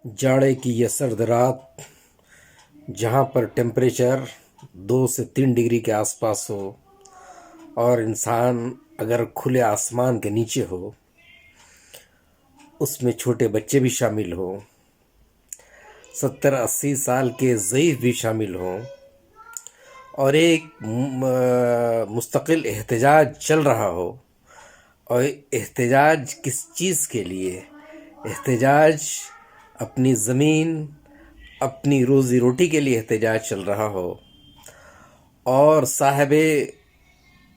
जाड़े की यह सर्द रात, जहाँ पर टेम्परेचर 2 से 3 डिग्री के आसपास हो और इंसान अगर खुले आसमान के नीचे हो, उसमें छोटे बच्चे भी शामिल हों, 70-80 साल के ज़ईफ़ भी शामिल हों और एक मुस्तकिल एहतजाज चल रहा हो। और एहतजाज किस चीज़ के लिए? एहतजाज अपनी ज़मीन, अपनी रोज़ी रोटी के लिए एहतजाज चल रहा हो और साहिबे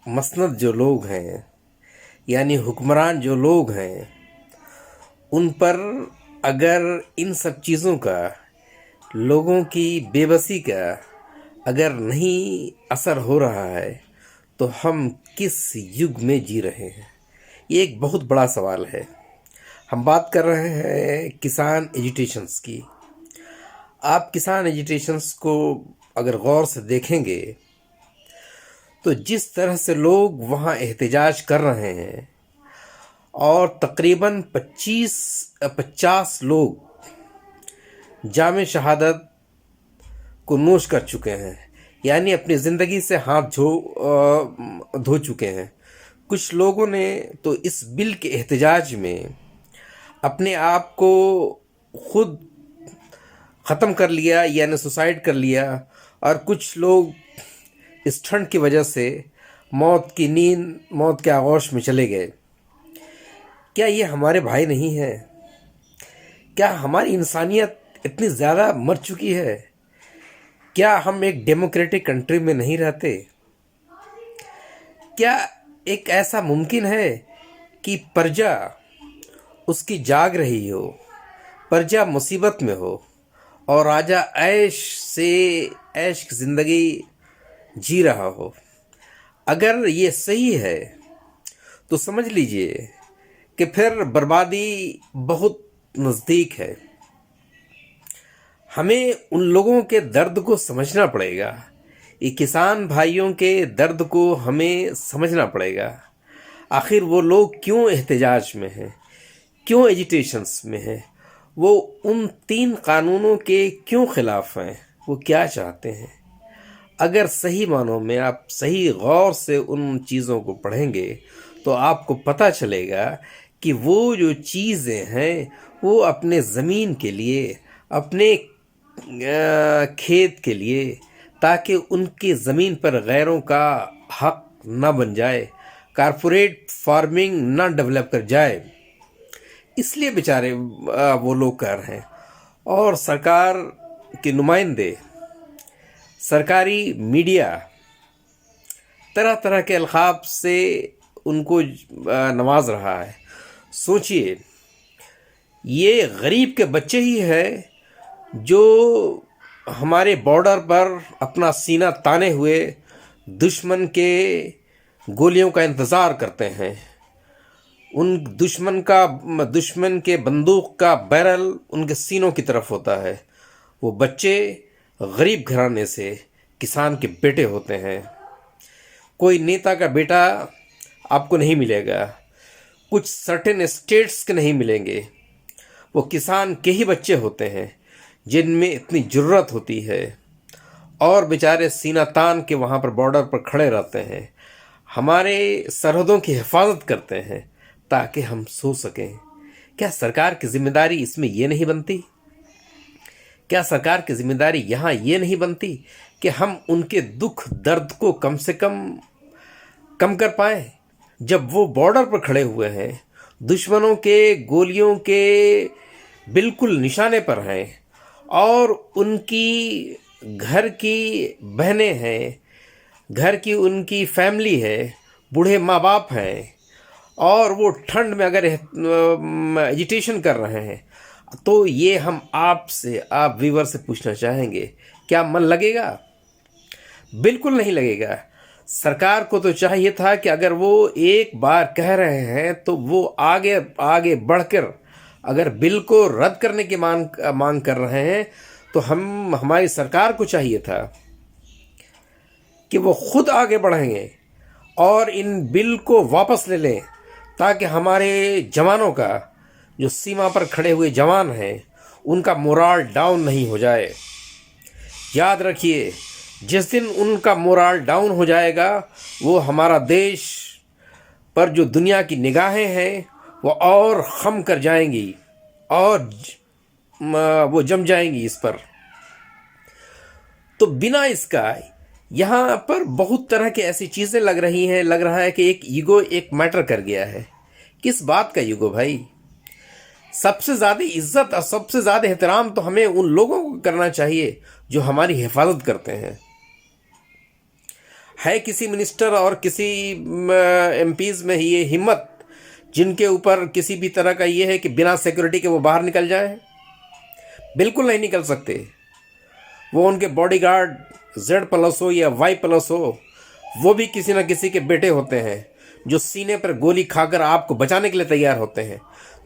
मसनद जो लोग हैं, यानी हुक्मरान जो लोग हैं, उन पर अगर इन सब चीज़ों का, लोगों की बेबसी का अगर नहीं असर हो रहा है तो हम किस युग में जी रहे हैं? ये एक बहुत बड़ा सवाल है। हम बात कर रहे हैं किसान एजिटेशंस की। आप किसान एजिटेशंस को अगर गौर से देखेंगे तो जिस तरह से लोग वहाँ एहतजाज कर रहे हैं और तकरीबन 50 लोग जामे शहादत को नोश कर चुके हैं, यानी अपनी ज़िंदगी से हाथ धो चुके हैं। कुछ लोगों ने तो इस बिल के एहतजाज में अपने आप को खुद ख़त्म कर लिया, यानी सुसाइड कर लिया, और कुछ लोग इस ठंड की वजह से मौत के आगोश में चले गए। क्या ये हमारे भाई नहीं है? क्या हमारी इंसानियत इतनी ज़्यादा मर चुकी है? क्या हम एक डेमोक्रेटिक कंट्री में नहीं रहते? क्या एक ऐसा मुमकिन है कि प्रजा उसकी जाग रही हो, प्रजा मुसीबत में हो और राजा ऐश की ज़िंदगी जी रहा हो? अगर ये सही है तो समझ लीजिए कि फिर बर्बादी बहुत नज़दीक है। हमें उन लोगों के दर्द को समझना पड़ेगा। ये किसान भाइयों के दर्द को हमें समझना पड़ेगा। आखिर वो लोग क्यों एहतजाज में हैं, क्यों एजिटेशंस में हैं, वो उन 3 कानूनों के क्यों ख़िलाफ़ हैं, वो क्या चाहते हैं? अगर सही मानों में आप सही गौर से उन चीज़ों को पढ़ेंगे तो आपको पता चलेगा कि वो जो चीज़ें हैं वो अपने ज़मीन के लिए, अपने खेत के लिए, ताकि उनकी ज़मीन पर गैरों का हक न बन जाए, कारपोरेट फार्मिंग न डेवलप कर जाए, इसलिए बेचारे वो लोग कर रहे हैं। और सरकार के नुमाइंदे, सरकारी मीडिया तरह तरह के अलक़ाब से उनको नवाज रहा है। सोचिए, ये गरीब के बच्चे ही हैं जो हमारे बॉर्डर पर अपना सीना ताने हुए दुश्मन के गोलियों का इंतज़ार करते हैं। उन दुश्मन के बंदूक का बैरल उनके सीनों की तरफ होता है। वो बच्चे गरीब घराने से किसान के बेटे होते हैं। कोई नेता का बेटा आपको नहीं मिलेगा, कुछ सर्टेन स्टेट्स के नहीं मिलेंगे। वो किसान के ही बच्चे होते हैं जिनमें इतनी ज़रूरत होती है और बेचारे सीना तान के वहाँ पर बॉर्डर पर खड़े रहते हैं, हमारे सरहदों की हिफाजत करते हैं ताकि हम सो सकें। क्या सरकार की जिम्मेदारी इसमें ये नहीं बनती? क्या सरकार की जिम्मेदारी यहाँ ये नहीं बनती कि हम उनके दुख दर्द को कम से कम कर पाएँ? जब वो बॉर्डर पर खड़े हुए हैं, दुश्मनों के गोलियों के बिल्कुल निशाने पर हैं और उनकी घर की बहनें हैं, घर की उनकी फैमिली है, बूढ़े माँ बाप हैं, और वो ठंड में अगर एजिटेशन कर रहे हैं, तो ये हम आप व्यूअर से पूछना चाहेंगे, क्या मन लगेगा? बिल्कुल नहीं लगेगा। सरकार को तो चाहिए था कि अगर वो एक बार कह रहे हैं तो वो आगे बढ़कर अगर बिल को रद्द करने की मांग कर रहे हैं तो हमारी सरकार को चाहिए था कि वो खुद आगे बढ़ेंगे और इन बिल को वापस ले लें, ताकि हमारे जवानों का, जो सीमा पर खड़े हुए जवान हैं, उनका मोराल डाउन नहीं हो जाए। याद रखिए, जिस दिन उनका मोराल डाउन हो जाएगा, वो हमारा देश पर जो दुनिया की निगाहें हैं वो और खम कर जाएंगी और वो जम जाएंगी इस पर। तो बिना इसका यहाँ पर बहुत तरह की ऐसी चीज़ें लग रही हैं, लग रहा है कि एक ईगो एक मैटर कर गया है। किस बात का ईगो भाई? सबसे ज़्यादा इज्जत और सबसे ज़्यादा एहतराम तो हमें उन लोगों को करना चाहिए जो हमारी हिफाजत करते हैं। है किसी मिनिस्टर और किसी एमपीज़ में ये हिम्मत जिनके ऊपर किसी भी तरह का ये है कि बिना सिक्योरिटी के वो बाहर निकल जाए? बिल्कुल नहीं निकल सकते। वो उनके बॉडीगार्ड Z+ हो या Y+ हो, वो भी किसी न किसी के बेटे होते हैं जो सीने पर गोली खाकर आपको बचाने के लिए तैयार होते हैं।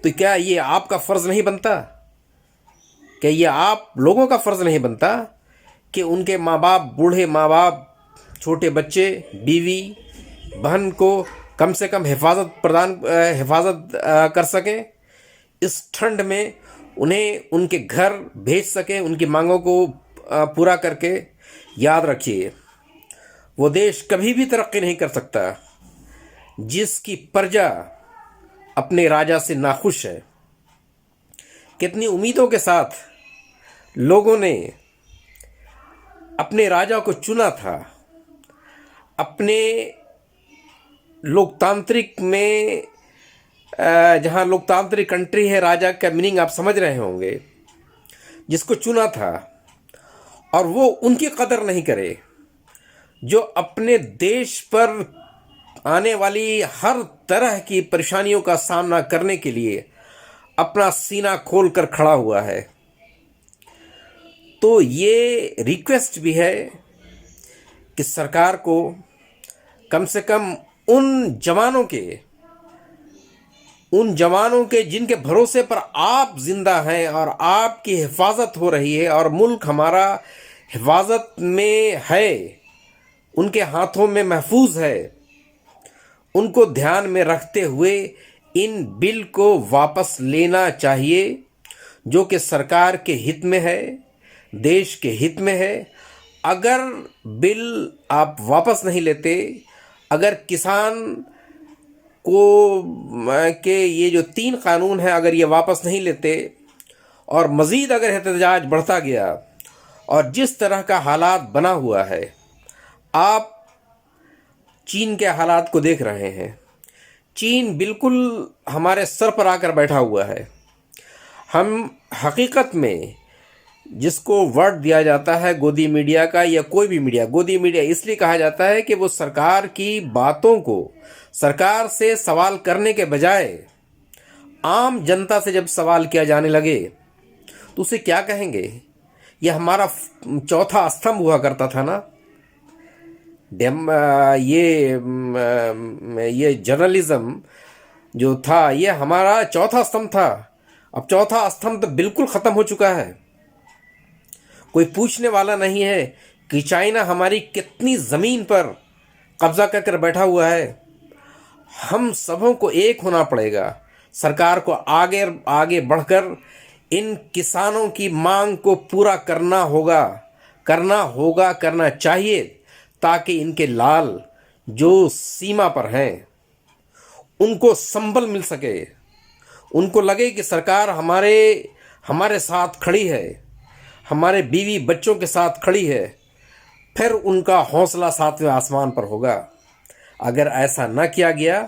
तो क्या ये आपका फ़र्ज़ नहीं बनता? क्या ये आप लोगों का फ़र्ज़ नहीं बनता कि उनके माँ बाप, बूढ़े माँ बाप, छोटे बच्चे, बीवी, बहन को कम से कम हिफाजत कर सकें? इस ठंड में उन्हें उनके घर भेज सकें, उनकी मांगों को पूरा करके। याद रखिए, वो देश कभी भी तरक्की नहीं कर सकता जिसकी प्रजा अपने राजा से नाखुश है। कितनी उम्मीदों के साथ लोगों ने अपने राजा को चुना था। अपने लोकतांत्रिक में, जहाँ लोकतांत्रिक कंट्री है, राजा का मीनिंग आप समझ रहे होंगे, जिसको चुना था और वो उनकी कदर नहीं करे, जो अपने देश पर आने वाली हर तरह की परेशानियों का सामना करने के लिए अपना सीना खोल कर खड़ा हुआ है। तो ये रिक्वेस्ट भी है कि सरकार को कम से कम उन जवानों के जिनके भरोसे पर आप जिंदा हैं और आपकी हिफाजत हो रही है और मुल्क हमारा हिफाजत में है, उनके हाथों में महफूज है, उनको ध्यान में रखते हुए इन बिल को वापस लेना चाहिए, जो कि सरकार के हित में है, देश के हित में है। अगर बिल आप वापस नहीं लेते, अगर किसान को के ये जो 3 कानून हैं अगर ये वापस नहीं लेते और मज़ीद अगर एहतजाज बढ़ता गया और जिस तरह का हालात बना हुआ है, आप चीन के हालात को देख रहे हैं। चीन बिल्कुल हमारे सर पर आकर बैठा हुआ है। हम हकीकत में जिसको वर्ड दिया जाता है गोदी मीडिया का, या कोई भी मीडिया, गोदी मीडिया इसलिए कहा जाता है कि वो सरकार की बातों को, सरकार से सवाल करने के बजाय आम जनता से जब सवाल किया जाने लगे तो उसे क्या कहेंगे? यह हमारा चौथा स्तंभ हुआ करता था ना। ये जर्नलिज्म जो था, ये हमारा चौथा स्तंभ था। अब चौथा स्तंभ तो बिल्कुल ख़त्म हो चुका है। कोई पूछने वाला नहीं है कि चाइना हमारी कितनी ज़मीन पर कब्जा कर बैठा हुआ है। हम सबों को एक होना पड़ेगा। सरकार को आगे बढ़कर इन किसानों की मांग को पूरा करना चाहिए, ताकि इनके लाल जो सीमा पर हैं उनको संबल मिल सके, उनको लगे कि सरकार हमारे साथ खड़ी है, हमारे बीवी बच्चों के साथ खड़ी है। फिर उनका हौसला 7वें आसमान पर होगा। अगर ऐसा न किया गया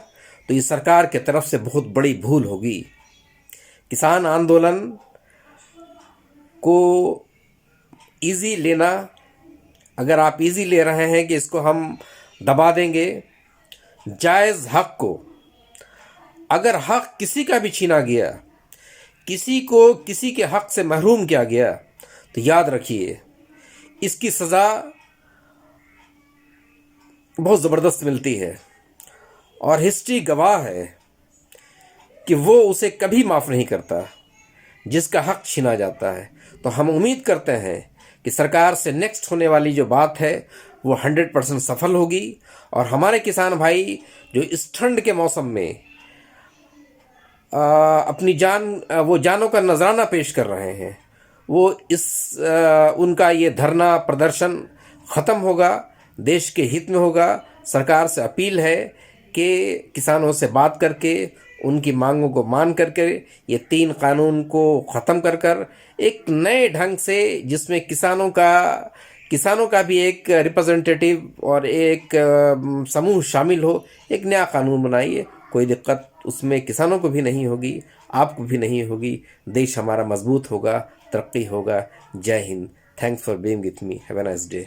तो ये सरकार की तरफ से बहुत बड़ी भूल होगी। किसान आंदोलन को इजी लेना, अगर आप इजी ले रहे हैं कि इसको हम दबा देंगे, जायज़ हक को, अगर हक किसी का भी छीना गया, किसी को किसी के हक से महरूम किया गया, तो याद रखिए इसकी सज़ा बहुत ज़बरदस्त मिलती है और हिस्ट्री गवाह है कि वो उसे कभी माफ़ नहीं करता जिसका हक छीना जाता है। तो हम उम्मीद करते हैं कि सरकार से नेक्स्ट होने वाली जो बात है वो 100% सफल होगी और हमारे किसान भाई जो इस ठंड के मौसम में अपनी जानों का नजराना पेश कर रहे हैं, वो उनका ये धरना प्रदर्शन ख़त्म होगा, देश के हित में होगा। सरकार से अपील है कि किसानों से बात करके उनकी मांगों को मान करके ये 3 कानून को ख़त्म कर कर एक नए ढंग से, जिसमें किसानों का भी एक रिप्रेजेंटेटिव और एक समूह शामिल हो, एक नया कानून बनाइए। कोई दिक्कत उसमें किसानों को भी नहीं होगी, आपको भी नहीं होगी। देश हमारा मजबूत होगा, तरक्की होगा। जय Hind. Thanks for being with me. Have a nice day.